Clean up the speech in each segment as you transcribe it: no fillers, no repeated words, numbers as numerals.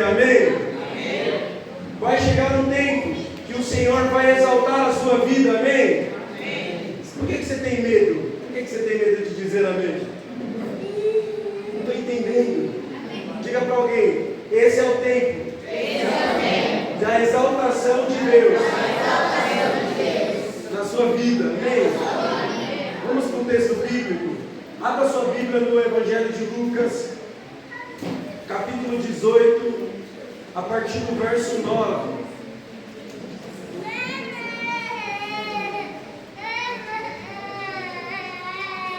amém? Vai chegar um tempo que o Senhor vai exaltar a sua vida, amém? Por que você tem medo? Por que você tem medo de dizer amém? Não estou entendendo. Diga para alguém, esse é o tempo da exaltação de Deus na sua vida, amém? Vamos para o texto bíblico. Abra sua Bíblia no Evangelho de Lucas, capítulo 18, a partir do verso 9.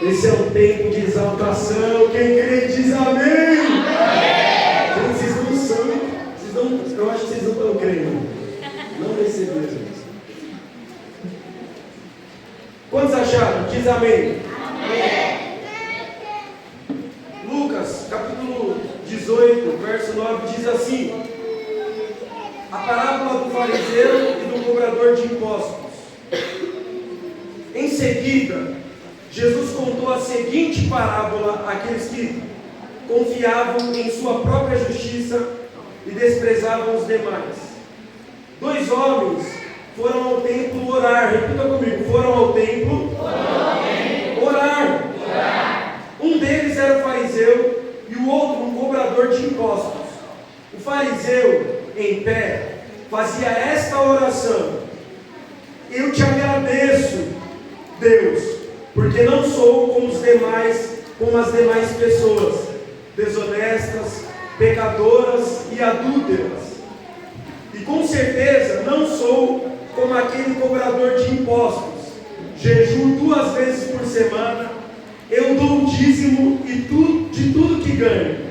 Esse é um tempo de exaltação. Quem crê diz amém. Amém. Vocês não são, eu acho que vocês não estão crendo. Não receberam. Quantos acharam? Diz amém. Amém. Lucas, capítulo 18, verso 9, diz assim: a parábola do fariseu e do cobrador de impostos. Em seguida, Jesus contou a seguinte parábola àqueles que confiavam em sua própria justiça e desprezavam os demais. 2 homens foram ao templo orar. Repita comigo: foram ao templo orar. Um deles era o fariseu e o outro um cobrador de impostos. O fariseu, em pé, fazia esta oração: eu te agradeço, Deus, porque não sou como as demais pessoas, desonestas, pecadoras e adúlteras. E com certeza não sou como aquele cobrador de impostos. Jejuo 2 vezes por semana, eu dou o dízimo de tudo que ganho.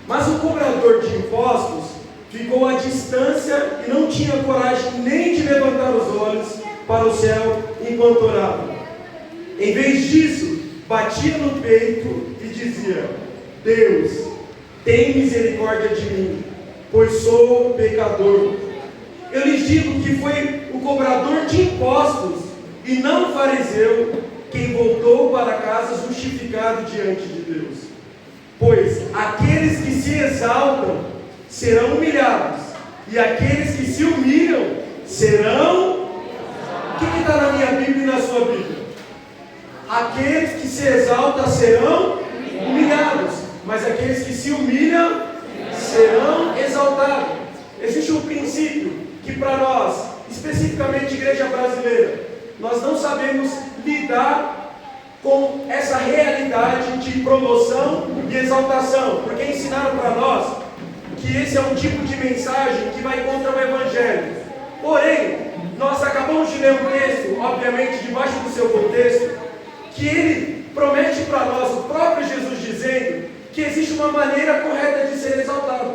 Mas o cobrador de impostos ficou à distância e não tinha coragem nem de levantar os olhos para o céu enquanto orava. Em vez disso, batia no peito e dizia: Deus, tem misericórdia de mim, pois sou pecador. Eu lhes digo que foi o cobrador de impostos e não o fariseu quem voltou para casa justificado diante de Deus. Pois aqueles que se exaltam serão humilhados, e aqueles que se humilham serão... O que está na minha Bíblia e na sua Bíblia? Aqueles que se exaltam serão humilhados, mas aqueles que se humilham serão exaltados. Existe um princípio que para nós, especificamente igreja brasileira, nós não sabemos lidar com essa realidade de promoção e exaltação, porque ensinaram para nós que esse é um tipo de mensagem que vai contra o Evangelho. Porém, nós acabamos de ler um texto, obviamente debaixo do seu contexto, que ele promete para nós, o próprio Jesus dizendo, que existe uma maneira correta de ser exaltado.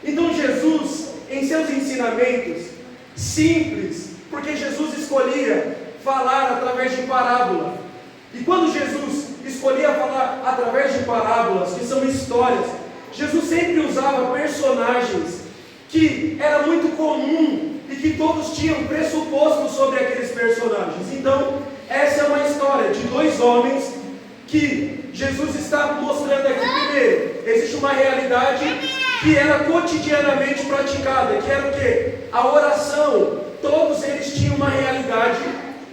Então Jesus, em seus ensinamentos simples, porque Jesus escolhia falar através de parábola, e quando Jesus escolhia falar através de parábolas, que são histórias, Jesus sempre usava personagens que era muito comum e que todos tinham pressuposto sobre aqueles personagens. Então, essa é uma história de 2 homens que Jesus está mostrando aqui. Primeiro, existe uma realidade que era cotidianamente praticada, que era o quê? A oração. Todos eles tinham uma realidade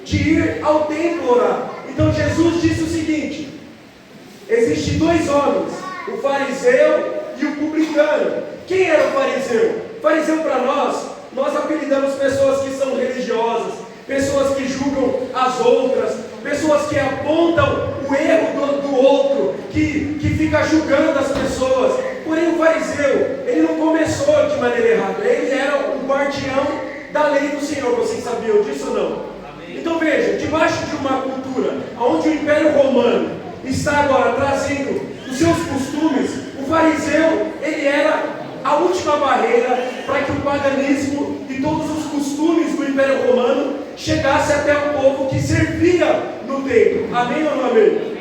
de ir ao templo orar. Então Jesus disse o seguinte: existem 2 homens, o fariseu e o publicano. Quem era o fariseu? O fariseu para nós apelidamos pessoas que são religiosas, pessoas que julgam as outras, pessoas que apontam o erro do outro, que fica julgando as pessoas. Porém o fariseu, ele não começou de maneira errada, ele era o guardião da lei do Senhor. Vocês sabiam disso ou não? Então veja, debaixo de uma cultura onde o Império Romano está agora trazendo os seus costumes, o fariseu, ele era a última barreira para que o paganismo e todos os costumes do Império Romano chegasse até o povo que servia no templo. Amém ou não amém?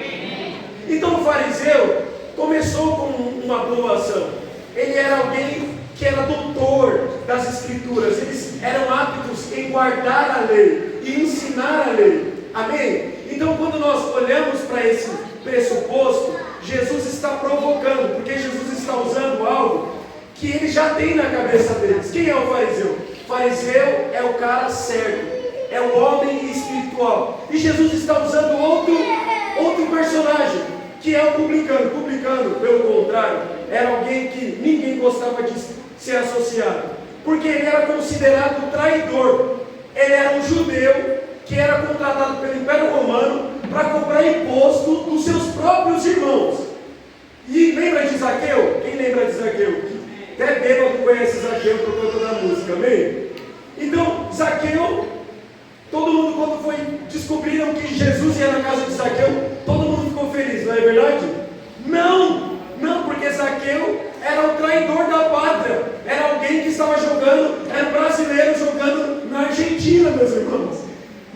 Então o fariseu começou com uma boa ação. Ele era alguém que era doutor das Escrituras, eles eram aptos em guardar a lei e ensinar a lei. Amém? Então quando nós olhamos para esse pressuposto, Jesus está provocando, porque Jesus está usando algo que ele já tem na cabeça deles. Quem é o fariseu? O fariseu é o cara certo, é o homem espiritual. E Jesus está usando outro personagem, que é o publicano. O publicano, pelo contrário, era alguém que ninguém gostava de ser associado, porque ele era considerado traidor. Ele era um judeu que era contratado pelo Império Romano para cobrar imposto dos seus próprios irmãos. E lembra de Zaqueu? Quem lembra de Zaqueu? Até bêbado conhece Zaqueu por conta da música, amém? Então, Zaqueu, todo mundo, quando descobriram que Jesus ia na casa de Zaqueu, todo mundo ficou feliz, não é verdade? Não, porque Zaqueu era o traidor da pátria, era alguém que estava jogando, era um brasileiro jogando na Argentina, meus irmãos.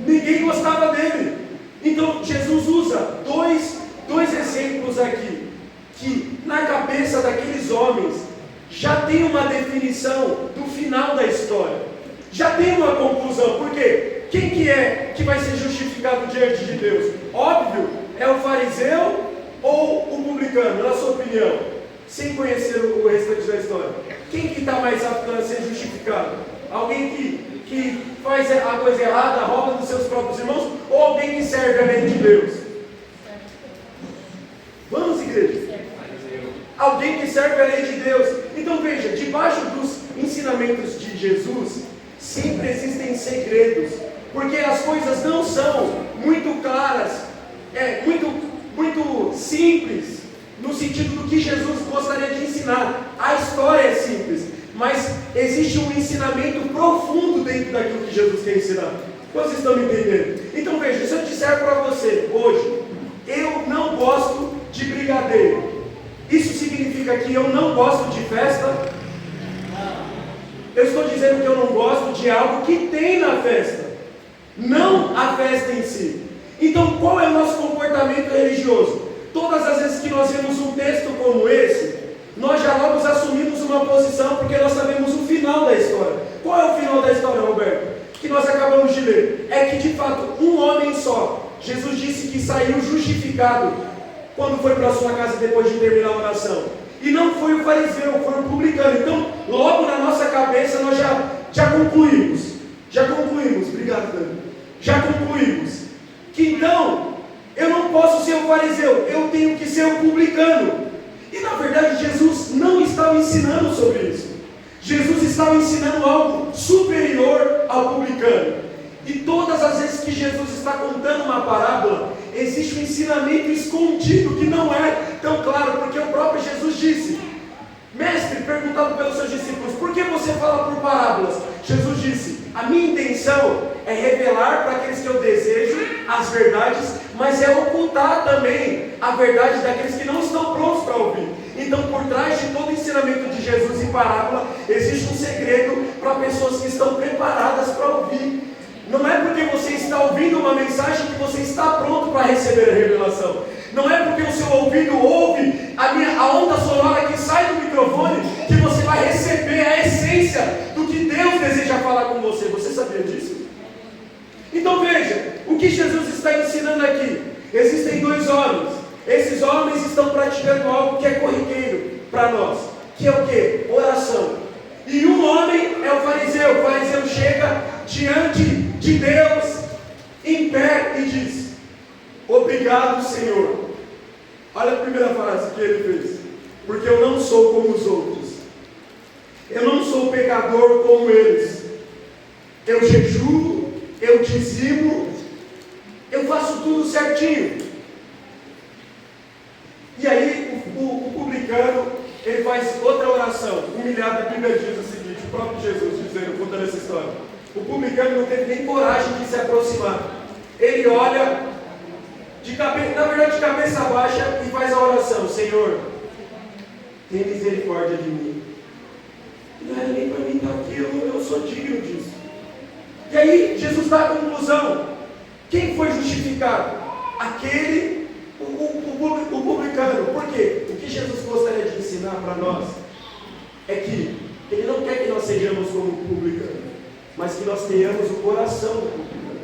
Ninguém gostava dele. Então, Jesus usa dois exemplos aqui, que na cabeça daqueles homens já tem uma definição do final da história, já tem uma conclusão. Por quê? Quem que vai ser justificado diante de Deus? Óbvio, é o fariseu ou o publicano, na sua opinião, sem conhecer o restante da história. Quem que está mais apto a ser justificado? Alguém que faz a coisa errada, rouba dos seus próprios irmãos, ou alguém que serve a lei de Deus? Vamos, igreja? Alguém que serve a lei de Deus. Então veja, debaixo dos ensinamentos de Jesus, sempre existem segredos, porque as coisas não são muito claras, muito simples, no sentido do que Jesus gostaria de ensinar. A história é simples, mas existe um ensinamento profundo dentro daquilo que Jesus quer ensinar. Vocês estão me entendendo? Então veja, se eu disser para você hoje, eu não gosto de brigadeiro, isso significa que eu não gosto de festa? Eu estou dizendo que eu não gosto de algo que tem na festa, não a festa em si. Então qual é o nosso comportamento religioso? Todas as vezes que nós vemos um texto como esse, nós já logo assumimos uma posição, porque nós sabemos o final da história. Qual é o final da história, Roberto? Que nós acabamos de ler. É que de fato um homem só, Jesus disse que saiu justificado quando foi para a sua casa depois de terminar a oração. E não foi o fariseu, foi o publicano. Então logo na nossa cabeça nós já concluímos. Obrigado, Dani. Já concluímos que então eu não posso ser o fariseu, eu tenho que ser o publicano. E na verdade Jesus não estava ensinando sobre isso. Jesus estava ensinando algo superior ao publicano. E todas as vezes que Jesus está contando uma parábola, existe um ensinamento escondido que não é tão claro, porque o próprio Jesus disse: mestre, perguntado pelos seus discípulos, por que você fala por parábolas? Jesus disse: a minha intenção é revelar para aqueles que eu desejo as verdades, mas é ocultar também a verdade daqueles que não estão prontos para ouvir. Então, por trás de todo o ensinamento de Jesus em parábola, existe um segredo para pessoas que estão preparadas para ouvir. Não é porque você está ouvindo uma mensagem que você está pronto para receber a revelação. Não é porque o seu ouvido ouve a onda sonora que sai do microfone que você vai receber a essência do que Deus deseja falar com você. Você sabia disso? Então veja, o que Jesus está ensinando aqui? Existem dois homens. Esses homens estão praticando algo que é corriqueiro para nós, que é o quê? Oração. E um homem é o fariseu. O fariseu chega diante de Deus em pé e diz: obrigado, Senhor. Olha a primeira frase que ele fez: porque eu não sou como os outros, eu não sou pecador como eles, eu jejuo, eu dizimo, eu faço tudo certinho. E aí o publicano, ele faz outra oração, humilhado. A Bíblia diz o seguinte, o próprio Jesus dizendo, contando essa história: o publicano não teve nem coragem de se aproximar. Ele olha, de cabeça baixa, e faz a oração: Senhor, tem misericórdia de mim. Não era nem para mim estar aqui, eu sou digno disso. E aí Jesus dá a conclusão. Quem foi justificado? O publicano. Por quê? O que Jesus gostaria de ensinar para nós é que Ele não quer que nós sejamos como o publicano, mas que nós tenhamos o coração do publicano.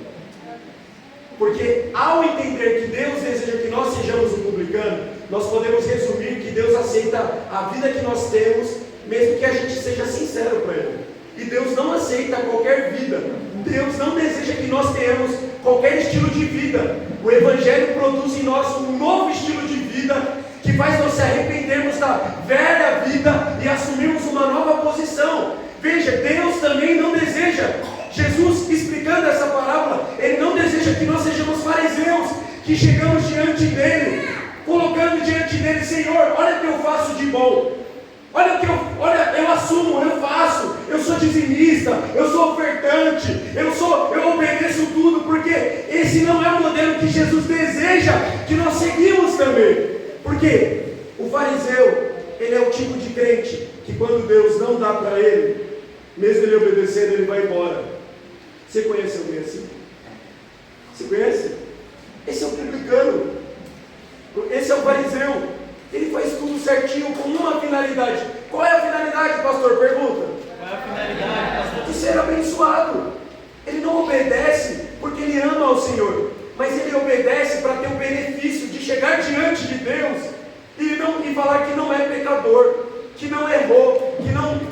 Porque ao entender que Deus deseja que nós sejamos o publicano, nós podemos resumir que Deus aceita a vida que nós temos mesmo que a gente seja sincero para Ele. E Deus não aceita qualquer vida. Deus não deseja que nós tenhamos qualquer estilo de vida. O Evangelho produz em nós um novo estilo de vida que faz nós se arrependermos da velha vida e assumirmos uma nova posição. Veja, Deus também não deseja, Jesus explicando essa parábola, Ele não deseja que nós sejamos fariseus, que chegamos diante dEle, colocando diante dEle: Senhor, olha o que eu faço de bom. Olha, eu assumo, eu faço, eu sou dizimista, eu sou ofertante, eu obedeço tudo, porque esse não é o modelo que Jesus deseja que nós seguimos também. Porque o fariseu, ele é o tipo de crente que quando Deus não dá para ele, mesmo ele obedecendo, ele vai embora. Você conhece alguém assim? Você conhece? Esse é o publicano, esse é o fariseu. Ele faz tudo certinho com uma finalidade. Qual é a finalidade, pastor? Pergunta. Qual é a finalidade, pastor? De ser abençoado. Ele não obedece porque ele ama ao Senhor, mas ele obedece para ter o benefício de chegar diante de Deus e falar que não é pecador, que não errou,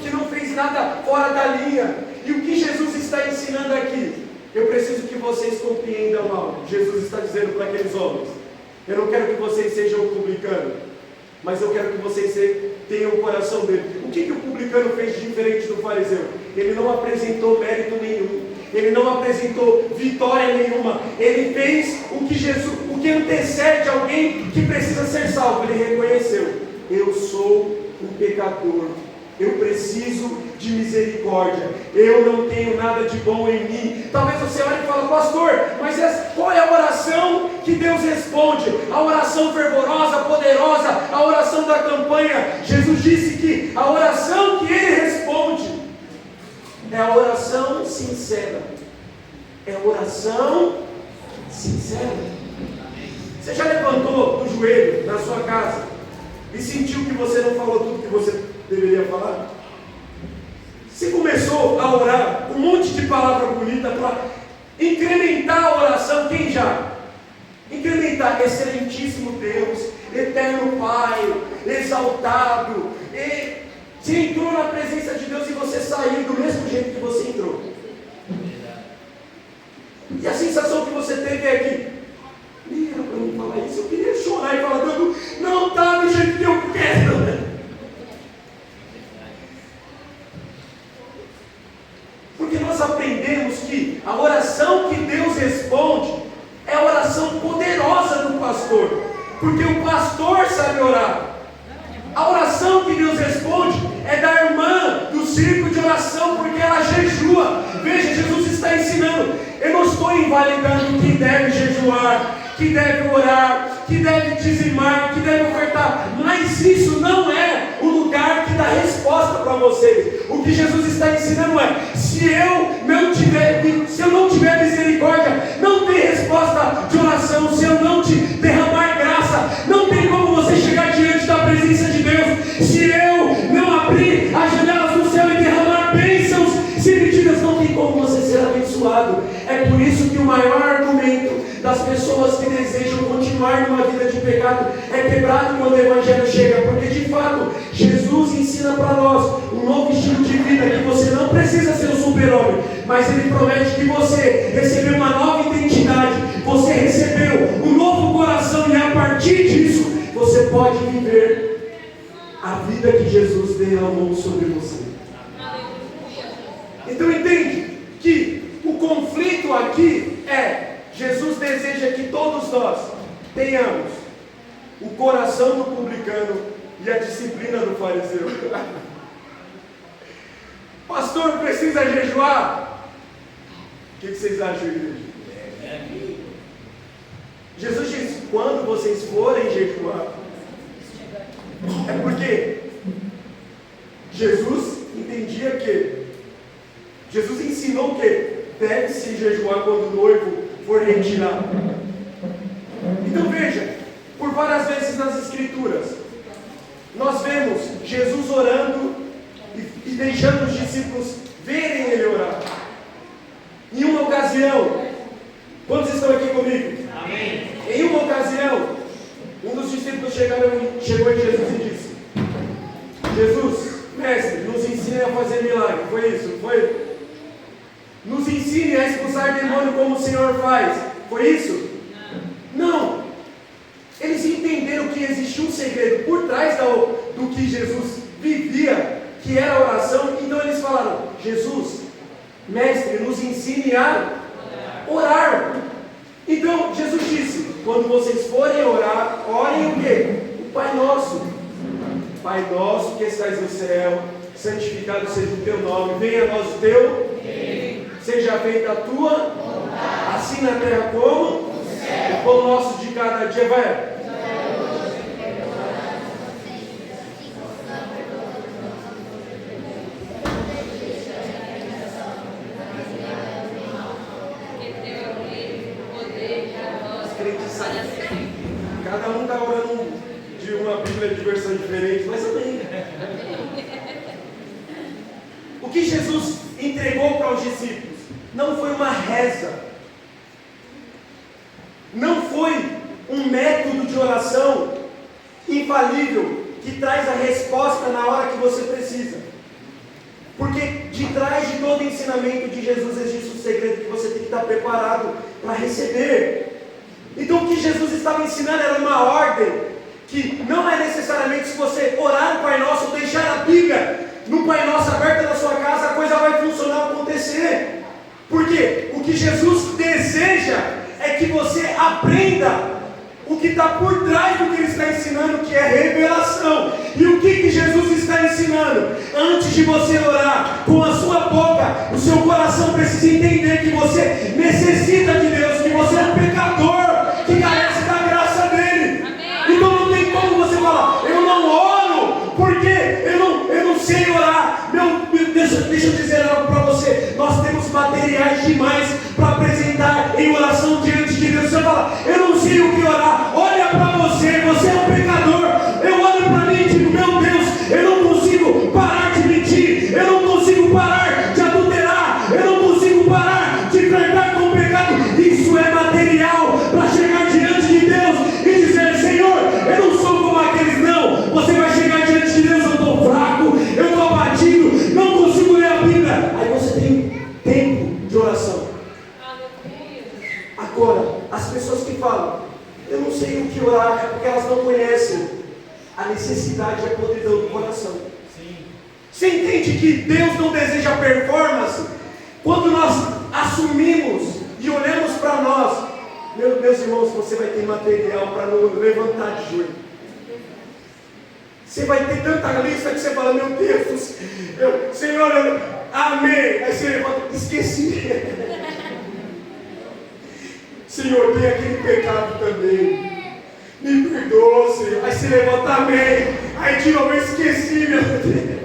que não fez nada fora da linha. E o que Jesus está ensinando aqui? Eu preciso que vocês compreendam algo. Jesus está dizendo para aqueles homens: eu não quero que vocês sejam publicanos, mas eu quero que vocês tenham o coração dele. O que o publicano fez de diferente do fariseu? Ele não apresentou mérito nenhum, ele não apresentou vitória nenhuma. Ele fez o que antecede alguém que precisa ser salvo. Ele reconheceu: eu sou um pecador, eu preciso de misericórdia, eu não tenho nada de bom em mim. Talvez você olhe e fale: pastor, mas qual é a oração que Deus responde? A oração fervorosa, poderosa, a oração da campanha. Jesus disse que a oração que Ele responde é a oração sincera. É a oração sincera. Você já levantou do joelho na sua casa e sentiu que você não falou tudo que você deveria falar? Você começou a orar um monte de palavra bonita para incrementar a oração. Quem já? Incrementar: excelentíssimo Deus, eterno Pai, exaltado. E você entrou na presença de Deus e você saiu do mesmo jeito que você entrou. E a sensação que você teve é que: era para mim falar isso, eu queria chorar e falar: Deus, não está do jeito que eu quero. Porque nós aprendemos que a oração que Deus responde é a oração poderosa do pastor, porque o pastor sabe orar. A oração que Deus responde é da irmã do círculo de oração, porque ela jejua. Veja, Jesus está ensinando. Eu não estou invalidando que deve jejuar, que deve orar, que deve dizimar, que deve ofertar, mas isso não é o lugar que dá resposta para vocês. O que Jesus está ensinando é: se eu não tiver misericórdia, não tem resposta de oração. Se eu não te derramar graça, não tem como você chegar diante da presença de Deus. Se eu não abrir as janelas do céu e derramar bênçãos sem medidas, não tem como você ser abençoado. É por isso que o maior argumento das pessoas que desejam continuar numa vida de pecado é quebrado quando o Evangelho chega, porque de fato Jesus ensina para nós um novo estilo de vida, que você não precisa ser um super-homem, mas Ele promete que você recebeu uma nova identidade, você recebeu um novo coração, e a partir disso você pode viver a vida que Jesus derramou sobre você. Então entende que o conflito aqui é: Jesus deseja que todos nós tenhamos o coração do publicano e a disciplina do fariseu. Pastor, precisa jejuar? O que vocês acham, igreja? Jesus diz: quando vocês forem jejuar. É porque Jesus entendia que Jesus ensinou que deve-se jejuar quando o noivo for retirado. Então veja, por várias vezes nas Escrituras nós vemos Jesus orando e deixando os discípulos verem Ele orar. Em uma ocasião, quantos estão aqui comigo? Amém. Em uma ocasião, um dos discípulos chegou em Jesus e disse: Jesus, mestre, ensine a fazer milagre. Foi isso, não foi? Nos ensine a expulsar demônio como o Senhor faz. Foi isso? Não. Eles entenderam que existia um segredo por trás do que Jesus vivia, que era a oração. Então eles falaram: Jesus, mestre, nos ensine a orar. Então Jesus disse: quando vocês forem orar, orem o quê? O Pai Nosso. Pai nosso que estás no céu, santificado seja o teu nome, venha a nós o teu, seja feita a tua, assim na terra como o pão nosso de cada dia. Vai. Cada um está orando de uma Bíblia de versão diferente, mas amém. O que Jesus entregou para os discípulos não foi uma reza, não foi um método de oração infalível que traz a resposta na hora que você precisa. Porque de trás de todo ensinamento de Jesus existe um segredo que você tem que estar preparado para receber. Então o que Jesus estava ensinando era uma ordem, que não é necessariamente se você orar no Pai Nosso ou deixar a Bíblia no Pai Nosso aberta na sua casa, a coisa vai funcionar, acontecer. Porque o que Jesus deseja é que você aprenda o que está por trás do que Ele está ensinando, que é revelação. E o que Jesus está ensinando? Antes de você orar com a sua boca, o seu coração precisa entender que você necessita de Deus, que você é um pecador que carece da graça dele. Amém. Então não tem como você falar: eu não oro porque eu não sei orar. Deixa eu dizer algo para você. Nós temos materiais demais para apresentar em oração diante de Deus. Você fala: eu não sei o que orar. Olha para você, você é um pecador. Eu olho para mim e digo: meu Deus, eu não consigo parar de mentir, eu não consigo parar de adulterar, eu não consigo parar de flertar com o pecado. Isso é material para chegar diante de Deus e dizer: Senhor, eu não sou como aqueles. Não, você vai chegar diante de Deus: eu estou fraco, eu estou abatido, não consigo ler a Bíblia. Aí você tem tempo de oração. Agora, as pessoas que falam: eu não sei o que orar, é porque elas não conhecem a necessidade e a podridão do coração. Sim. Você entende que Deus não deseja performance? Quando nós assumimos e olhamos para nós, meus irmãos, você vai ter material para não levantar de joelho. Você vai ter tanta lista que você fala: meu Deus, Senhor, amém. Aí você levanta: esqueci. Senhor, tem aquele pecado também, me perdoa, Senhor. Aí você levanta: amém. Aí de novo: eu esqueci, meu Deus.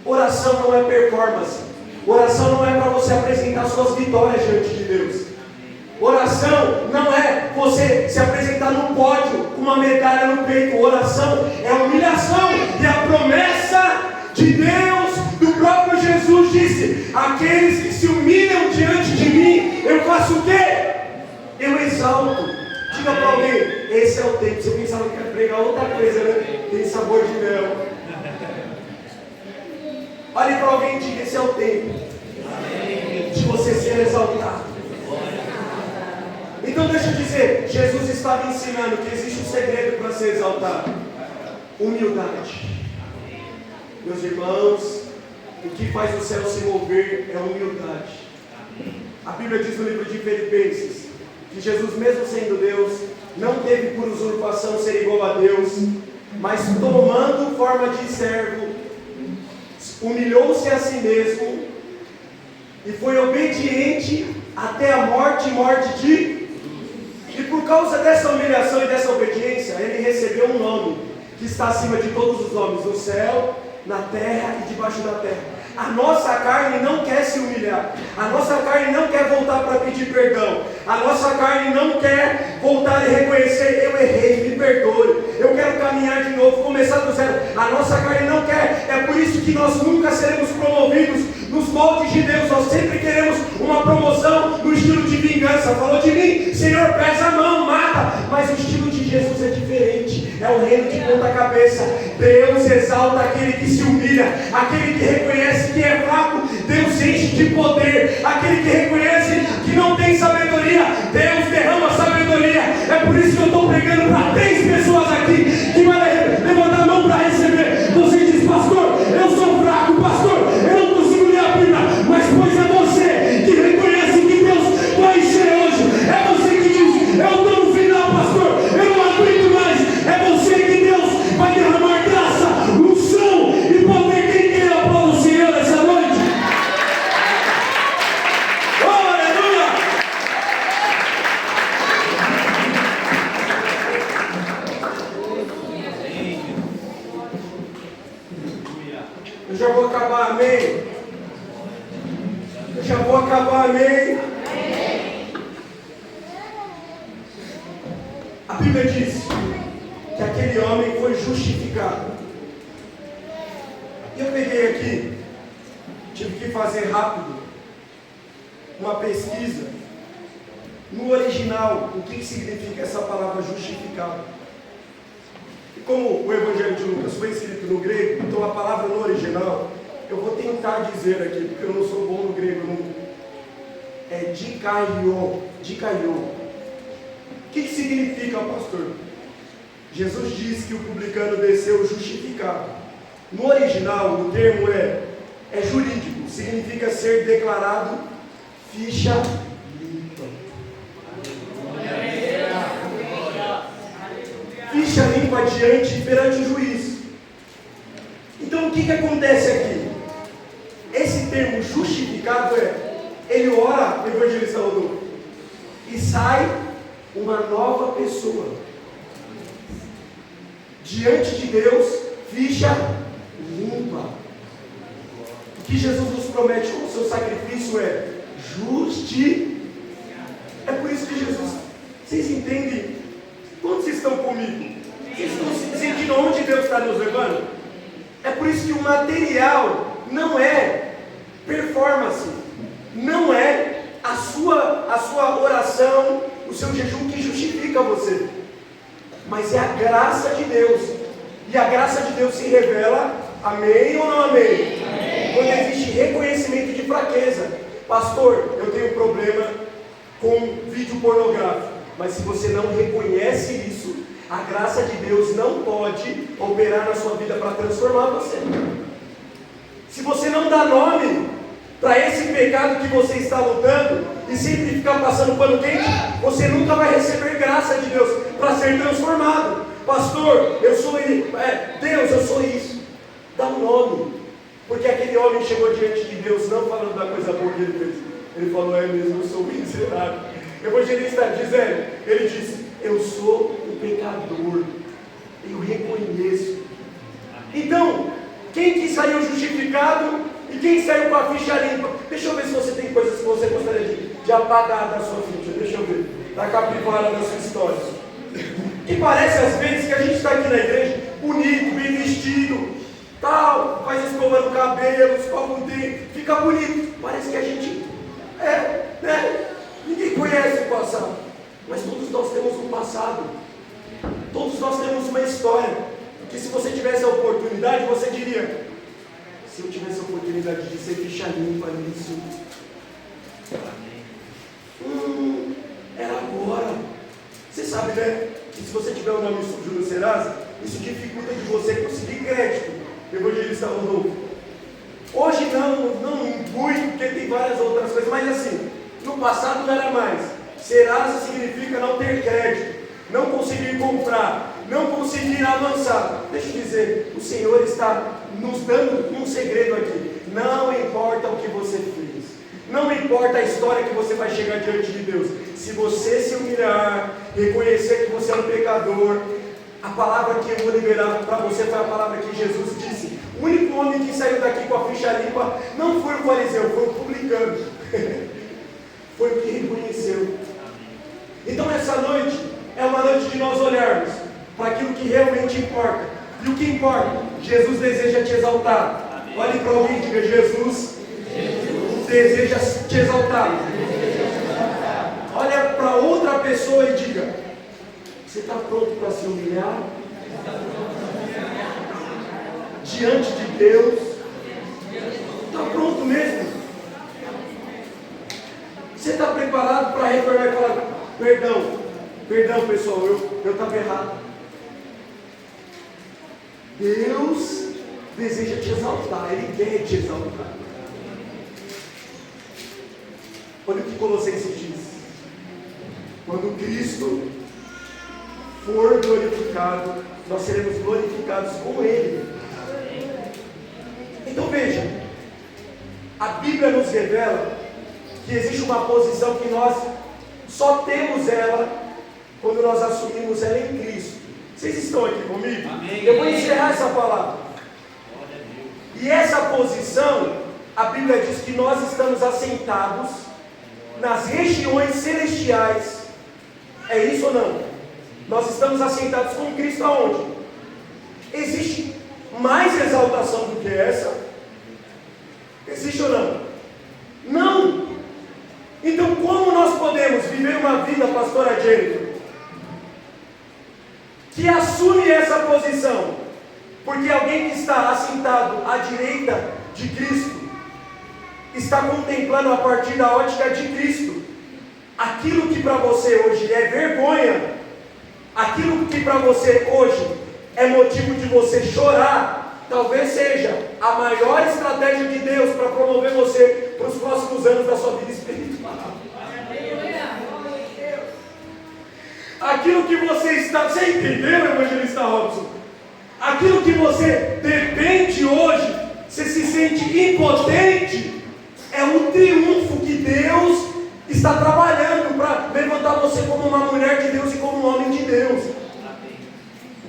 Oração não é performance. Oração não é para você apresentar suas vitórias diante de Deus. Oração não é você se apresentar no pódio com uma medalha no peito. Oração é humilhação. E a promessa de Deus, do próprio Jesus, disse: aqueles que se humilham diante de mim, eu faço o quê? Eu exalto. Diga para alguém: esse é o tempo. Você pensava que ia pregar outra coisa, né? Tem sabor de mel. Olhe para alguém e diga: esse é o tempo de você ser exaltado. Então deixa eu dizer, Jesus estava ensinando que existe um segredo para ser exaltado: humildade. Meus irmãos, o que faz o céu se mover é humildade. A Bíblia diz no livro de Filipenses que Jesus, mesmo sendo Deus, não teve por usurpação ser igual a Deus, mas tomando forma de servo, humilhou-se a si mesmo e foi obediente até a morte, e por causa dessa humilhação e dessa obediência, ele recebeu um nome que está acima de todos os nomes, no céu, na terra e debaixo da terra. A nossa carne não quer se humilhar, a nossa carne não quer voltar para pedir perdão, a nossa carne não quer voltar e reconhecer: eu errei, me perdoe, eu quero caminhar de novo, começar do zero. A nossa carne não quer. É por isso que nós nunca seremos promovidos nos moldes de Deus. Nós sempre queremos uma promoção no estilo de vingança. Falou de mim, Senhor, pesa a mão, mata. Mas o estilo de Jesus é diferente. É o varrendo de ponta cabeça. Deus exalta aquele que se humilha, aquele que reconhece que é fraco. Deus enche de poder, aquele que reconhece que não tem sabedoria, Deus derrama sabedoria. É por isso que eu estou pregando para 3 pessoas aqui que vai levantar a mão para receber. Você diz: pastor, eu sou fraco, pastor, eu não consigo ler a Bíblia, mas pois é você que reconhece que Deus vai encher hoje. É você que diz: eu estou no final, pastor, eu não aguento mais. É você que Deus vai derramar graça, unção e poder. Quem quer aplaudir o Senhor essa noite? Oh, aleluia! Eu já vou acabar, amém? Eu já vou acabar, amém? A Bíblia diz que aquele homem foi justificado. E eu peguei aqui, tive que fazer rápido uma pesquisa no original, o que significa essa palavra justificado. E como o Evangelho de Lucas foi escrito no grego, então a palavra no original, eu vou tentar dizer aqui, porque eu não sou bom no grego, não. É dikaiô. O que significa, pastor? Jesus diz que o publicano desceu justificado. No original, o termo é jurídico, significa ser declarado ficha limpa. Ficha limpa perante o juiz. Então o que acontece aqui? Esse termo justificado ele ora, o evangelista Rodolfo, e sai uma nova pessoa diante de Deus, ficha limpa. O que Jesus nos promete com o seu sacrifício é justiça. É por isso que Jesus, vocês entendem? Quando vocês estão comigo, vocês estão sentindo onde Deus está nos levando? É por isso que o material não é performance, não é a sua oração, o seu jejum que justifica você, mas é a graça de Deus. E a graça de Deus se revela, amém ou não amém? Amém. Quando existe reconhecimento de fraqueza. Pastor, eu tenho problema com vídeo pornográfico, mas se você não reconhece isso, a graça de Deus não pode operar na sua vida para transformar você. Se você não dá nome para esse pecado que você está lutando e sempre ficar passando pano quente, você nunca vai receber graça de Deus para ser transformado. Pastor, eu sou Deus, eu sou isso. Dá um nome, porque aquele homem chegou diante de Deus não falando da coisa boa que ele fez. Ele falou: é mesmo, eu sou miserável. O evangelista dizendo, ele disse: eu sou um pecador, eu reconheço. Então, quem que saiu justificado e quem saiu com a ficha limpa? Deixa eu ver se você tem coisas que você gostaria de apagar da sua ficha. Deixa eu ver, da capivara da sua história. Que parece às vezes que a gente está aqui na igreja, bonito, bem vestido, tal, faz escova no cabelo, escova o dente, fica bonito. Parece que a gente ninguém conhece o passado, mas todos nós temos um passado, todos nós temos uma história, que se você tivesse a oportunidade, você diria: se eu tivesse a oportunidade de ser ficha limpa nisso, era agora. Você sabe, né, que se você tiver o nome sujo no Serasa, isso dificulta de você conseguir crédito. Evangelista Rodolfo, hoje não muito, porque tem várias outras coisas, mas assim, no passado não era mais. Serasa significa não ter crédito, não conseguir comprar, não conseguir avançar. Deixa eu dizer, o Senhor está nos dando um segredo aqui. Não importa o que você fez, não importa a história que você vai chegar diante de Deus, se você se humilhar, reconhecer que você é um pecador, a palavra que eu vou liberar para você foi a palavra que Jesus disse. O único homem que saiu daqui com a ficha limpa não foi o fariseu, foi o publicano. Foi o que reconheceu. Então essa noite é uma noite de nós olharmos para aquilo que realmente importa. E o que importa? Jesus deseja te exaltar. Olhe para alguém e diga: Jesus deseja te exaltar. Olha para outra pessoa e diga: você está pronto para se humilhar? diante de Deus. Está pronto mesmo? Você está preparado para retornar e falar: perdão pessoal, eu estava errado. Deus deseja te exaltar, Ele quer te exaltar. Olha o que Colossenses diz: quando Cristo for glorificado, nós seremos glorificados com Ele. Então veja, a Bíblia nos revela que existe uma posição que nós só temos ela quando nós assumimos ela em Cristo. Vocês estão aqui comigo? Amém. Eu vou encerrar essa palavra. E essa posição, a Bíblia diz que nós estamos assentados nas regiões celestiais. É isso ou não? Nós estamos assentados com Cristo aonde? Existe mais exaltação do que essa? Existe ou não? Não! Então como nós podemos viver uma vida, pastora Jennifer, que assume essa posição? Porque alguém que está assentado à direita de Cristo está contemplando a partir da ótica de Cristo. Aquilo que para você hoje é vergonha, aquilo que para você hoje é motivo de você chorar, talvez seja a maior estratégia de Deus para promover você para os próximos anos da sua vida espiritual. Aquilo que você entendeu, evangelista Robson? Aquilo que você depende hoje, você se sente impotente, é um triunfo que Deus está trabalhando para levantar você como uma mulher de Deus e como um homem de Deus.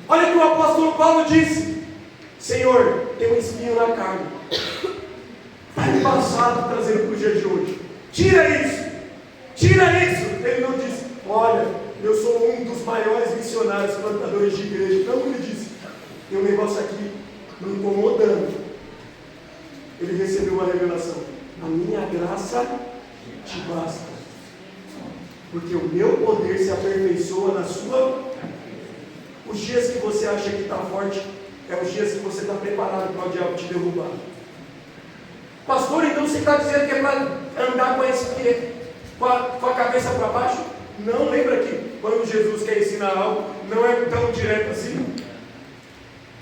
Olha o que o apóstolo Paulo disse: Senhor, tem um espinho na carne, está no passado trazendo para o dia de hoje, tira isso. Ele não disse: olha, eu sou um dos maiores missionários, plantadores de igreja. Não, ele disse: tem um negócio aqui me incomodando. Ele recebeu uma revelação: a minha graça te basta, porque o meu poder se aperfeiçoa na sua. Os dias que você acha que está forte, é os dias que você está preparado para o diabo te derrubar. Pastor, então você está dizendo que é para andar com a cabeça para baixo? Não, lembra que quando Jesus quer ensinar algo, não é tão direto assim.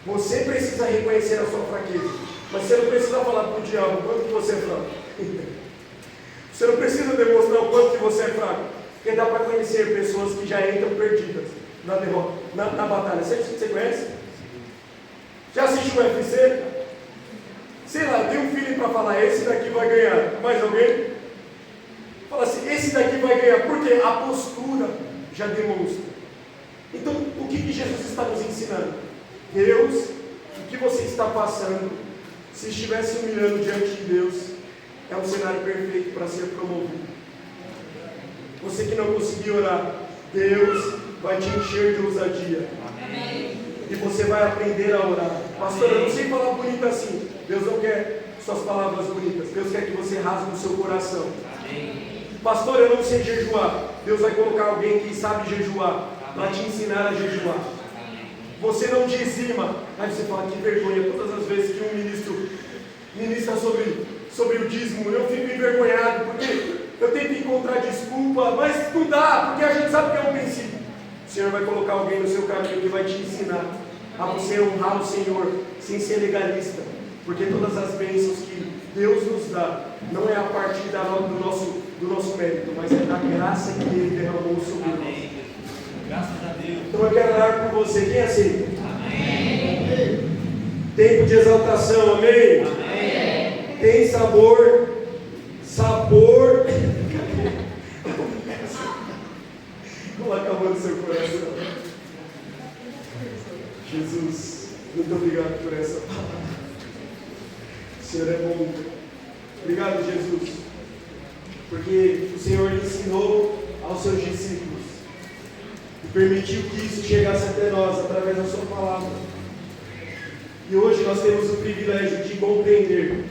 Você precisa reconhecer a sua fraqueza, mas você não precisa falar para o diabo quanto que você é fraco. Você não precisa demonstrar o quanto que você é fraco, porque dá para conhecer pessoas que já entram perdidas na derrota, na batalha. Você conhece? Já assistiu o UFC? Sei lá, tem um feeling para falar: esse daqui vai ganhar. Mais alguém? Fala assim: esse daqui vai ganhar, porque a postura já demonstra. Então, o que Jesus está nos ensinando? Deus, o que você está passando, se estiver se humilhando diante de Deus, é um cenário perfeito para ser promovido. Você que não conseguiu orar, Deus vai te encher de ousadia. Amém. E você vai aprender a orar. Pastor, eu não sei falar bonito assim. Deus não quer suas palavras bonitas. Deus quer que você rasgue o seu coração. Amém. Pastor, eu não sei jejuar. Deus vai colocar alguém que sabe jejuar para te ensinar a jejuar. Você não dizima. Aí você fala: que vergonha. Todas as vezes que um ministro ministra sobre o dízimo, eu fico envergonhado, porque eu tento encontrar desculpa, mas não dá, porque a gente sabe que é um princípio. O Senhor vai colocar alguém no seu caminho que vai te ensinar a você honrar o Senhor sem ser legalista, porque todas as bênçãos que Deus nos dá não é a partir do nosso mérito, mas é da graça que Ele derramou sobre nós. Graças a Deus. Então eu quero orar por você. Quem aceita? Amém. Tempo de exaltação, amém? Amém. Tem sabor. Coloca a mão no seu coração. Jesus, muito obrigado por essa palavra. O Senhor é bom. Obrigado, Jesus, porque o Senhor ensinou aos seus discípulos e permitiu que isso chegasse até nós através da sua palavra. E hoje nós temos o privilégio de compreender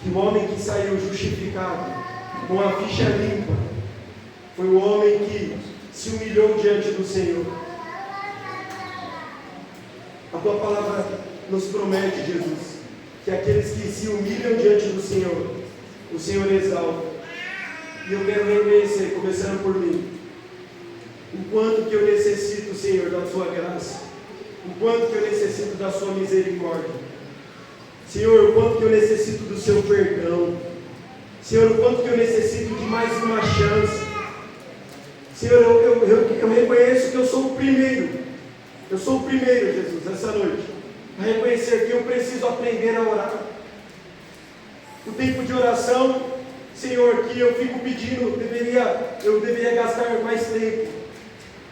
que o homem que saiu justificado, com a ficha limpa, foi o homem que se humilhou diante do Senhor. tua palavra nos promete, Jesus, que aqueles que se humilham diante do Senhor, o Senhor exalta. E eu quero reconhecer, começando por mim, o quanto que eu necessito, Senhor, da sua graça, o quanto que eu necessito da sua misericórdia. Senhor, o quanto que eu necessito do seu perdão. Senhor, o quanto que eu necessito de mais uma chance. Senhor, eu reconheço que eu sou o primeiro. Eu sou o primeiro, Jesus, essa noite, a reconhecer que eu preciso aprender a orar. O tempo de oração, Senhor, que eu fico pedindo, eu deveria gastar mais tempo,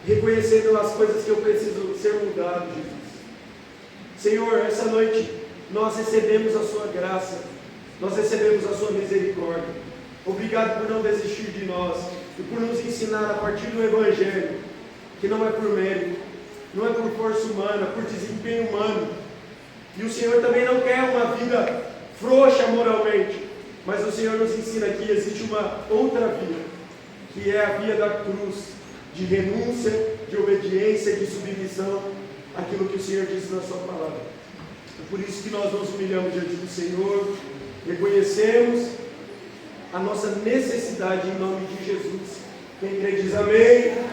reconhecendo as coisas que eu preciso ser mudado, Jesus. Senhor, essa noite, nós recebemos a sua graça, nós recebemos a sua misericórdia. Obrigado por não desistir de nós e por nos ensinar a partir do Evangelho, que não é por mérito, não é por força humana, por desempenho humano. E o Senhor também não quer uma vida frouxa moralmente, mas o Senhor nos ensina que existe uma outra via, que é a via da cruz, de renúncia, de obediência, de submissão àquilo que o Senhor disse na sua palavra. É por isso que nós nos humilhamos diante do Senhor, reconhecemos a nossa necessidade em nome de Jesus. Quem crê diz amém.